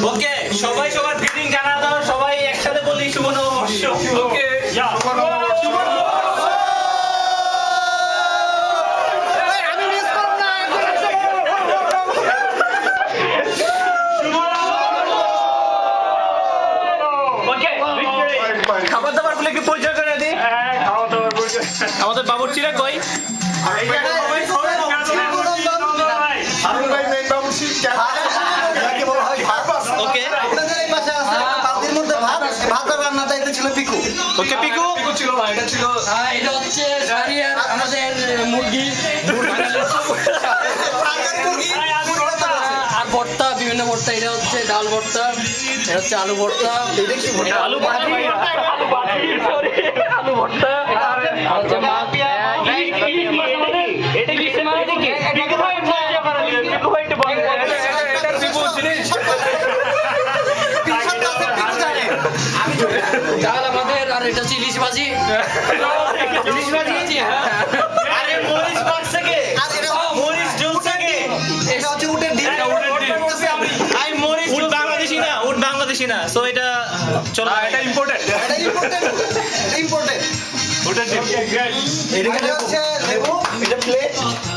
ওকে সবাই সবার গ্রিটিং জানা দাও সবাই একসাথে বলি শুভ নববর্ষ ওকে শুভ নববর্ষ আমি মিস করব না ওকে খাবার দাবার গুলো কি পরিচয় করে দিই হ্যাঁ খাবার দাবার পরিচয় আমাদের বাবুর্চিরা কই হারুন ভাই মেইন বাবুর্চি যাকে বলা হয় ওকে আপনাদের এই পাশে আছে বালতির মধ্যে ভাত রান্না দাইতে ছিল পিকু ওকে পিকু ছিল ভাই এটা ছিল এটা হচ্ছে সারিয়ার আমাদের মুরগি আর ভর্তা বিভিন্ন ভর্তা এটা হচ্ছে ডাল ভর্তা এটা হচ্ছে আলু ভর্তা এটা কি ভর্তা আলু ভাজি আলু ভর্তা হচ্ছে মাছ এটা কি এটা কি পিকু ভাই মজা করে পিকু ভাই একটু বল এটা পিকু জিনিস ডাল আমাদের আর এটা হচ্ছে ইলিশ ভাজি ইলিশ ভাজি আরে মরিচ মাছ থেকে মরিচ ঝোল থেকে এটা হচ্ছে উটের ডিম আই মরিচ উট বাংলাদেশি না সো এটা চলো এটা ইম্পোর্টেড উটের ডিম এটা হচ্ছে লেবু এটা প্লেট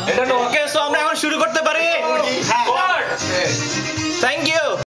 এটা ওকে সো আমরা এখন শুরু করতে পারি হ্যাঁ